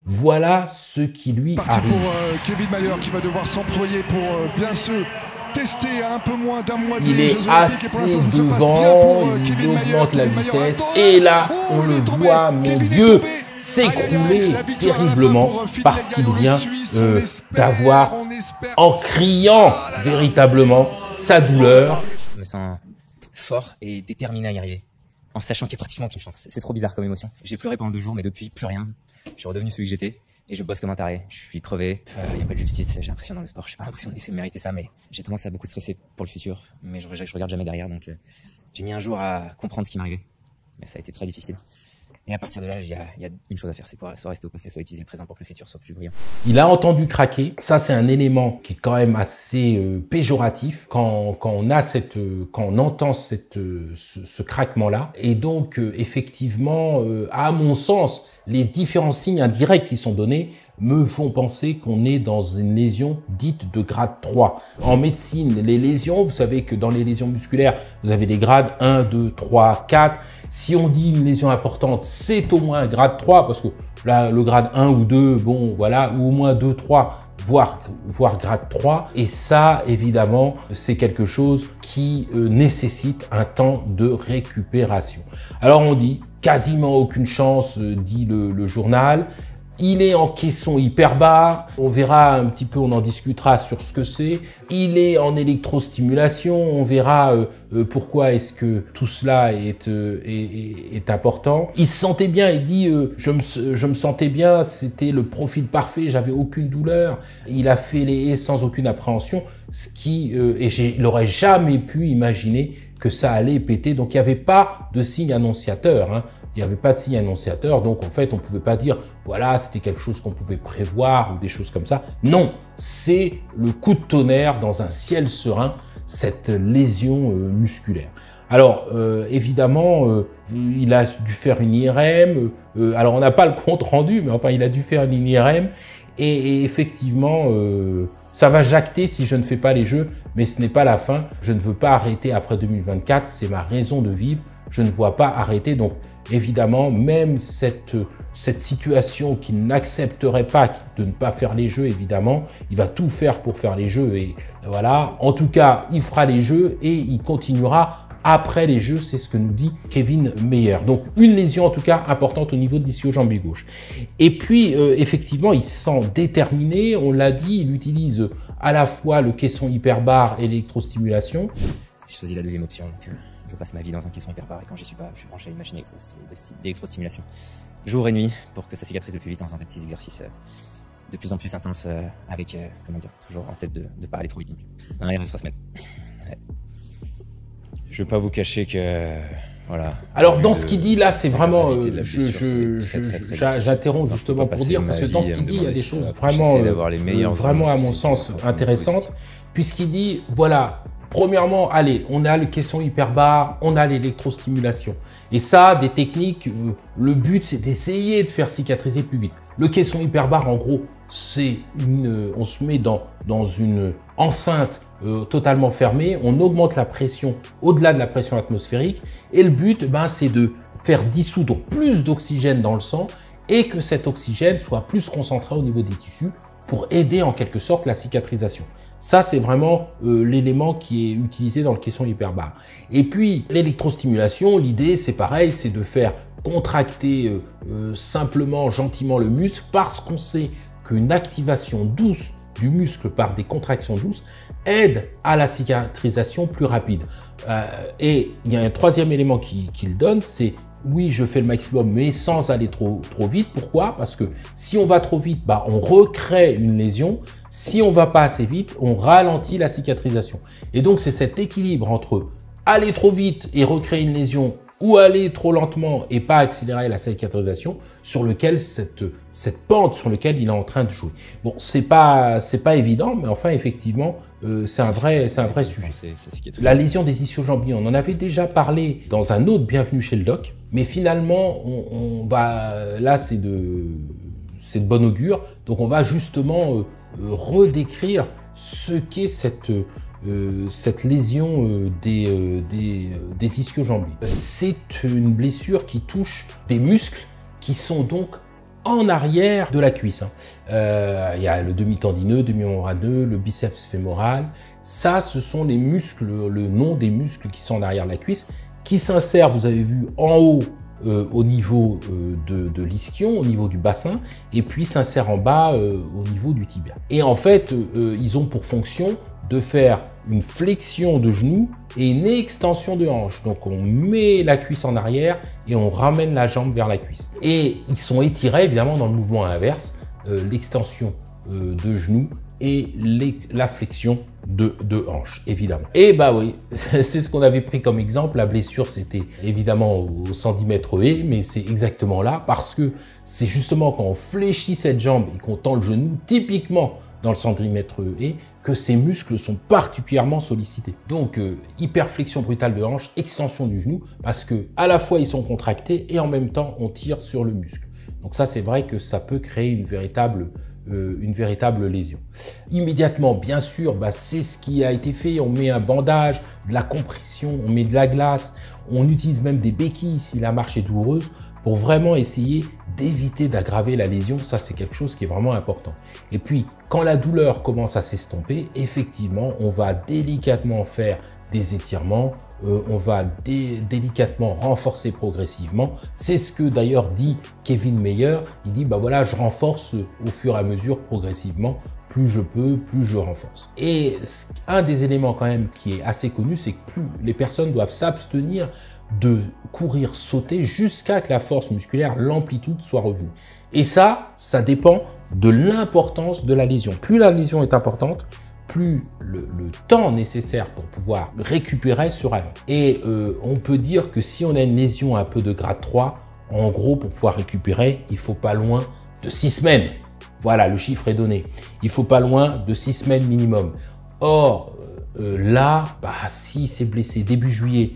Voilà ce qui lui Parti arrive. pour Kevin Mayer qui va devoir s'employer pour bien se tester à un peu moins d'un mois Il des est Jeux Olympiques et pour assez l'instant ça se passe bien pour devant, il Kevin Mayer. augmente la Kevin Mayer, vitesse attends, et là oh, on il le est tombé. voit, mon Kevin est Dieu, tombé. s'écrouler La victoire à la fin terriblement pour Phil parce qu'il Delgaio, le vient Suisse, on espère, d'avoir, on espère. en criant véritablement sa douleur. Je me sens fort et déterminé à y arriver, en sachant qu'il n'y a pratiquement aucune chance. C'est trop bizarre comme émotion. J'ai pleuré pendant 2 jours, mais depuis, plus rien. Je suis redevenu celui que j'étais et je bosse comme un taré. Je suis crevé, il n'y a pas de justice, j'ai l'impression dans le sport. Je n'ai pas l'impression de laisser mériter ça, mais j'ai tendance à beaucoup stresser pour le futur. Mais je regarde jamais derrière, donc j'ai mis un jour à comprendre ce qui m'arrivait. Mais ça a été très difficile. Et à partir de là, il y a une chose à faire, c'est quoi? Soit rester au passé, soit utiliser le présent pour que le futur soit plus brillant. Il a entendu craquer. Ça, c'est un élément qui est quand même assez péjoratif quand on entend ce craquement-là. Et donc, effectivement, à mon sens, les différents signes indirects qui sont donnés me font penser qu'on est dans une lésion dite de grade 3. En médecine, les lésions, vous savez que dans les lésions musculaires, vous avez des grades 1, 2, 3, 4. Si on dit une lésion importante, c'est au moins un grade 3, parce que là, le grade 1 ou 2, bon, voilà, ou au moins 2, 3, voire grade 3. Et ça, évidemment, c'est quelque chose qui nécessite un temps de récupération. Alors, on dit quasiment aucune chance, dit le journal. Il est en caisson hyperbare, on verra un petit peu, on en discutera sur ce que c'est. Il est en électrostimulation, on verra pourquoi est-ce que tout cela est important. Il se sentait bien, il dit je me sentais bien, c'était le profil parfait, j'avais aucune douleur. Il a fait les haies sans aucune appréhension, ce qui et il n'aurait jamais pu imaginer que ça allait péter. Donc il n'y avait pas de signe annonciateur, hein. Il n'y avait pas de signe annonciateur, donc en fait, on ne pouvait pas dire, voilà, c'était quelque chose qu'on pouvait prévoir ou des choses comme ça. Non, c'est le coup de tonnerre dans un ciel serein, cette lésion musculaire. Alors, évidemment, il a dû faire une IRM. Alors, on n'a pas le compte rendu, mais enfin, il a dû faire une IRM. Et effectivement, ça va jacter si je ne fais pas les Jeux, mais ce n'est pas la fin. Je ne veux pas arrêter après 2024, c'est ma raison de vivre. Je ne vois pas arrêter, donc évidemment, même cette situation qu'il n'accepterait pas de ne pas faire les Jeux, évidemment, il va tout faire pour faire les Jeux. Et voilà, en tout cas, il fera les Jeux et il continuera après les Jeux, c'est ce que nous dit Kevin Mayer. Donc, une lésion en tout cas importante au niveau de l'ischio-jambier gauche. Et puis, effectivement, il se sent déterminé, on l'a dit, il utilise à la fois le caisson hyperbare et l'électrostimulation. J'ai choisi la deuxième option, donc je passe ma vie dans un caisson hyperbare et quand j'y suis pas, je suis branché à une machine d'électrostimulation. Jour et nuit, pour que ça cicatrise le plus vite en faisant des petits exercices de plus en plus intenses avec, comment dire, toujours en tête de ne pas aller trop vite non plus. Non, il reste 3 semaines. Ouais. Je vais pas vous cacher que... Voilà. Alors dans ce qu'il dit là, c'est vraiment, j'interromps justement pour dire, parce que dans ce qu'il dit, il y a des choses vraiment, vraiment à mon sens intéressantes, puisqu'il dit, voilà, premièrement, allez, on a le caisson hyperbare, on a l'électrostimulation. Et ça, des techniques, le but c'est d'essayer de faire cicatriser plus vite. Le caisson hyperbare, en gros, c'est on se met dans une enceinte totalement fermée, on augmente la pression au-delà de la pression atmosphérique et le but, c'est de faire dissoudre plus d'oxygène dans le sang et que cet oxygène soit plus concentré au niveau des tissus pour aider en quelque sorte la cicatrisation. Ça, c'est vraiment l'élément qui est utilisé dans le caisson hyperbare. Et puis, l'électrostimulation, l'idée, c'est pareil, c'est de faire contracter simplement, gentiment le muscle parce qu'on sait qu'une activation douce du muscle par des contractions douces aide à la cicatrisation plus rapide. Et il y a un troisième élément qu'il donne, c'est oui, je fais le maximum, mais sans aller trop vite. Pourquoi? Parce que si on va trop vite, on recrée une lésion. Si on va pas assez vite, on ralentit la cicatrisation. Et donc, c'est cet équilibre entre aller trop vite et recréer une lésion ou aller trop lentement et pas accélérer la cicatrisation sur lequel cette pente sur laquelle il est en train de jouer. Bon, c'est pas évident, mais enfin, effectivement, c'est un vrai sujet. La lésion des ischio-jambiers, on en avait déjà parlé dans un autre Bienvenue chez le Doc, mais finalement, là, c'est de bon augure. Donc, on va justement redécrire ce qu'est cette lésion des ischio-jambiers. C'est une blessure qui touche des muscles qui sont donc en arrière de la cuisse. Il y a le demi-tendineux, demi-membraneux, le biceps fémoral. Ça, ce sont les muscles, le nom des muscles qui sont en arrière de la cuisse, qui s'insèrent, vous avez vu, en haut au niveau de l'ischio, au niveau du bassin, et puis s'insèrent en bas au niveau du tibia. Et en fait, ils ont pour fonction de faire une flexion de genou et une extension de hanche. Donc on met la cuisse en arrière et on ramène la jambe vers la cuisse. Et ils sont étirés évidemment dans le mouvement inverse, l'extension de genou et la flexion de hanche, évidemment. Et bah oui, c'est ce qu'on avait pris comme exemple. La blessure, c'était évidemment au 110 mètres haies, mais c'est exactement là, parce que c'est justement quand on fléchit cette jambe et qu'on tend le genou, typiquement dans le 110 mètres haies, que ces muscles sont particulièrement sollicités. Donc, hyperflexion brutale de hanche, extension du genou, parce que à la fois ils sont contractés et en même temps on tire sur le muscle. Donc ça, c'est vrai que ça peut créer une véritable lésion. Immédiatement, bien sûr, c'est ce qui a été fait. On met un bandage, de la compression, on met de la glace, on utilise même des béquilles si la marche est douloureuse pour vraiment essayer d'éviter d'aggraver la lésion. Ça, c'est quelque chose qui est vraiment important. Et puis, quand la douleur commence à s'estomper, effectivement, on va délicatement faire des étirements, on va délicatement renforcer progressivement. C'est ce que d'ailleurs dit Kevin Mayer. Il dit, voilà, je renforce au fur et à mesure, progressivement. Plus je peux, plus je renforce. Et un des éléments quand même qui est assez connu, c'est que plus les personnes doivent s'abstenir de courir, sauter jusqu'à que la force musculaire, l'amplitude soit revenue. Et ça dépend de l'importance de la lésion. Plus la lésion est importante, plus le temps nécessaire pour pouvoir récupérer sera long. Et on peut dire que si on a une lésion un peu de grade 3, en gros, pour pouvoir récupérer, il faut pas loin de 6 semaines. Voilà, le chiffre est donné. Il faut pas loin de 6 semaines minimum. Or, là, si c'est blessé début juillet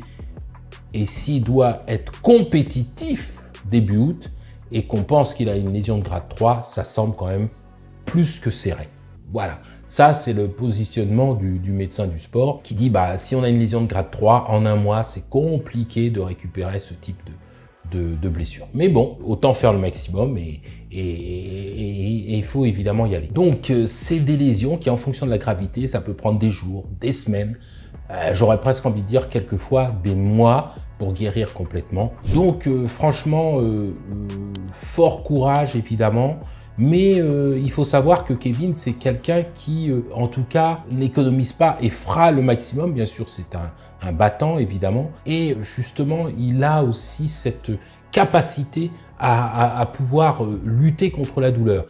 et s'il doit être compétitif début août et qu'on pense qu'il a une lésion de grade 3, ça semble quand même plus que serré. Voilà, ça c'est le positionnement du médecin du sport qui dit si on a une lésion de grade 3, en un mois, c'est compliqué de récupérer ce type de blessure. Mais bon, autant faire le maximum et il faut évidemment y aller. Donc c'est des lésions qui, en fonction de la gravité, ça peut prendre des jours, des semaines, j'aurais presque envie de dire quelquefois des mois pour guérir complètement. Donc franchement, fort courage évidemment. Mais il faut savoir que Kevin, c'est quelqu'un qui, en tout cas, n'économise pas et fera le maximum. Bien sûr, c'est un battant, évidemment. Et justement, il a aussi cette capacité à pouvoir lutter contre la douleur.